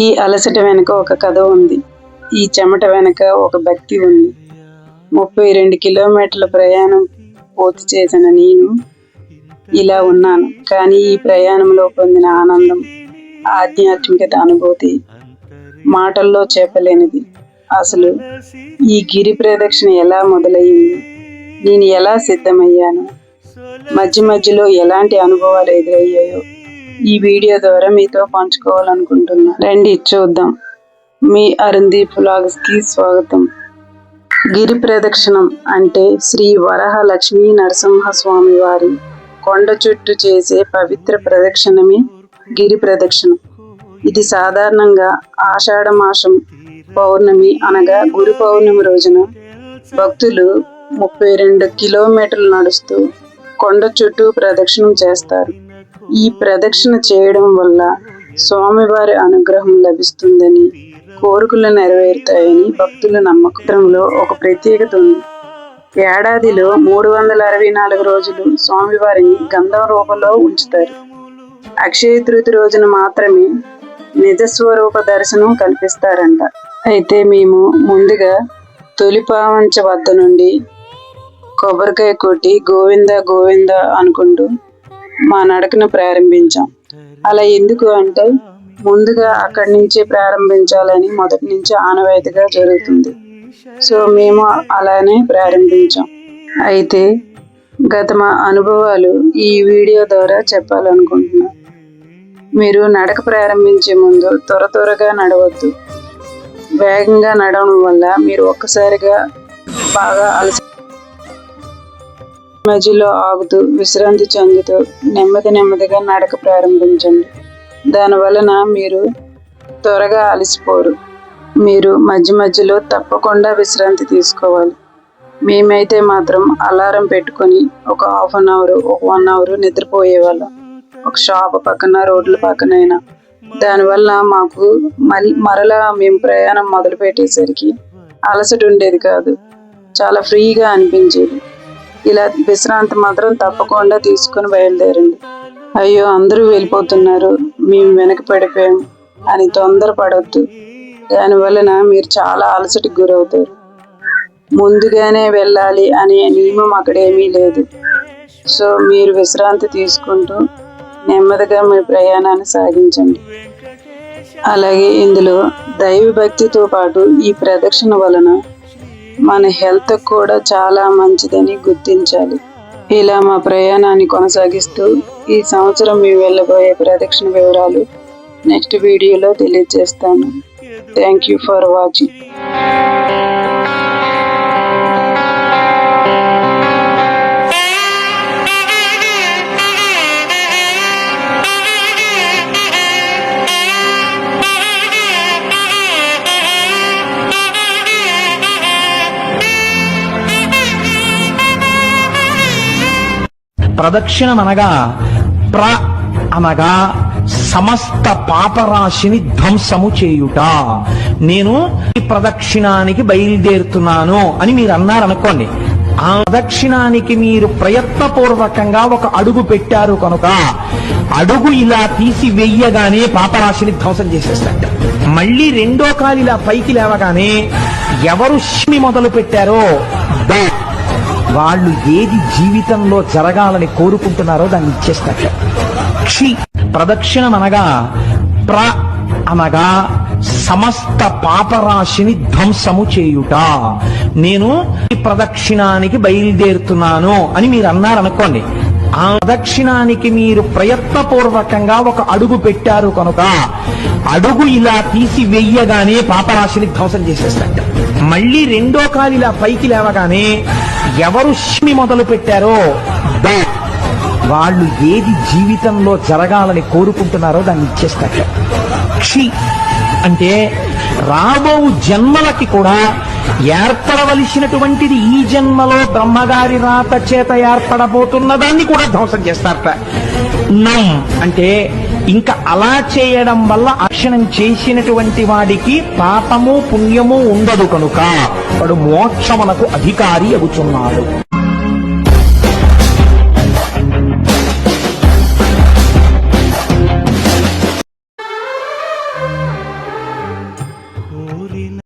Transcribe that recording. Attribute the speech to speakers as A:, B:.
A: ఈ అలసట వెనుక ఒక కథ ఉంది. ఈ చెమట వెనుక ఒక భక్తి ఉంది. 32 కిలోమీటర్ల ప్రయాణం పూర్తి చేసిన నేను ఇలా ఉన్నాను. కానీ ఈ ప్రయాణంలో పొందిన ఆనందం, ఆధ్యాత్మికత అనుభూతి మాటల్లో చెప్పలేనిది. అసలు ఈ గిరి ప్రదక్షిణ ఎలా మొదలయ్యింది, నేను ఎలా సిద్ధమయ్యాను, మధ్య మధ్యలో ఎలాంటి అనుభవాలు ఎదురయ్యాయో ఈ వీడియో ద్వారా మీతో పంచుకోవాలనుకుంటున్నా. రండి చూద్దాం. మీ అరుందీప్ వ్లాగ్స్ కి స్వాగతం. గిరి ప్రదక్షిణం అంటే శ్రీ వరహ లక్ష్మీ నరసింహస్వామి వారి కొండ చుట్టూ చేసే పవిత్ర ప్రదక్షిణమే గిరి ప్రదక్షిణం. ఇది సాధారణంగా ఆషాఢ మాసం పౌర్ణమి అనగా గురు పౌర్ణమి రోజున భక్తులు 32 కిలోమీటర్లు నడుస్తూ కొండ చుట్టూ ప్రదక్షిణం చేస్తారు. ఈ ప్రదక్షిణ చేయడం వల్ల స్వామివారి అనుగ్రహం లభిస్తుందని, కోరికలు నెరవేరుతాయని భక్తుల నమ్మకంలో ఒక ప్రత్యేకత ఉంది. ఏడాదిలో 364 రోజులు స్వామివారిని గంధం రూపంలో ఉంచుతారు. అక్షయ తృతీయ రోజున మాత్రమే నిజస్వరూప దర్శనం కల్పిస్తారంట. అయితే మేము ముందుగా తొలిపావంచ వద్ద నుండి కొబ్బరికాయ కొట్టి గోవింద గోవింద అనుకుంటూ మా నడకను ప్రారంభించాం. అలా ఎందుకు అంటే ముందుగా అక్కడి నుంచే ప్రారంభించాలని మొదటి నుంచి ఆనవాయితీగా జరుగుతుంది. సో మేము అలానే ప్రారంభించాం. అయితే గత మా అనుభవాలు ఈ వీడియో ద్వారా చెప్పాలనుకుంటున్నాను. మీరు నడక ప్రారంభించే ముందు త్వరగా నడవద్దు. వేగంగా నడవడం వల్ల మీరు ఒక్కసారిగా బాగా మధ్యలో ఆగుతూ విశ్రాంతి చెందుతూ నెమ్మదిగా నడక ప్రారంభించండి. దానివలన మీరు త్వరగా అలసిపోరు. మీరు మధ్యలో తప్పకుండా విశ్రాంతి తీసుకోవాలి. మేమైతే మాత్రం అలారం పెట్టుకొని ఒక హాఫ్ అన్ అవర్, ఒక 1 అవర్ నిద్రపోయేవాళ్ళం. ఒక షాప్ పక్కన, రోడ్ల పక్కనైనా. దానివల్ల మాకు మరలా మేము ప్రయాణం మొదలు పెట్టేసరికి అలసట ఉండేది కాదు. చాలా ఫ్రీగా అనిపించేది. ఇలా విశ్రాంతి మాత్రం తప్పకుండా తీసుకుని బయలుదేరండి. అయ్యో అందరూ వెళ్ళిపోతున్నారు, మేము వెనక పడిపోయాం అని తొందరపడవద్దు. దానివలన మీరు చాలా అలసటకు గురవుతారు. ముందుగానే వెళ్ళాలి అనే నియమం అక్కడేమీ లేదు. సో మీరు విశ్రాంతి తీసుకుంటూ నెమ్మదిగా మీ ప్రయాణాన్ని సాగించండి. అలాగే ఇందులో దైవభక్తితో పాటు ఈ ప్రదక్షిణ వలన మన హెల్త్ కూడా చాలా మంచిదని గుర్తించాలి. ఇలా మా ప్రయాణాన్ని కొనసాగిస్తూ ఈ సంవత్సరం మేము వెళ్ళబోయే ప్రదక్షిణ వివరాలు నెక్స్ట్ వీడియోలో తెలియజేస్తాను. Thank you for watching.
B: ప్రదక్షిణం అనగా అనగా సమస్త పాపరాశిని ధ్వంసము చేయుట. నేను ఈ ప్రదక్షిణానికి బయలుదేరుతున్నాను అని మీరు అన్నారనుకోండి. ఆ ప్రదక్షిణానికి మీరు ప్రయత్నపూర్వకంగా ఒక అడుగు పెట్టారు కనుక అడుగు ఇలా తీసి వెయ్యగానే పాపరాశిని ధ్వంసం చేసేస్తాడు. మళ్ళీ రెండో కాలు ఇలా పైకి లేవగానే ఎవరు మొదలు పెట్టారో వాళ్ళు ఏది జీవితంలో జరగాలని కోరుకుంటున్నారో దాన్ని ఇచ్చేస్తారు. ప్రదక్షిణం అనగా అనగా సమస్త పాపరాశిని ధ్వంసము చేయుట. నేను ఈ ప్రదక్షిణానికి బయలుదేరుతున్నాను అని మీరు అన్నారనుకోండి. ఆ ప్రదక్షిణానికి మీరు ప్రయత్నపూర్వకంగా ఒక అడుగు పెట్టారు కనుక అడుగు ఇలా తీసి వెయ్యగానే పాపరాశిని ధ్వంసం చేసేస్తాడు. మళ్ళీ రెండో కాలు ఇలా పైకి లేవగానే ఎవరు మొదలు పెట్టారో వాళ్ళు ఏది జీవితంలో జరగాలని కోరుకుంటున్నారో దాన్ని ఇచ్చేస్తారు. అంటే రాబో జన్మలకి కూడా ఏర్పడవలసినటువంటిది ఈ జన్మలో బ్రహ్మగారి రాత చేత ఏర్పడబోతున్న దాన్ని కూడా ధ్వంసం చేస్తారట. అంటే ఇంకా అలా చేయడం వల్ల అక్షణం చేసినటువంటి వాడికి పాపము పుణ్యము ఉండదు కనుక వాడు మోక్షమునకు అధికారి అవుతున్నాడు.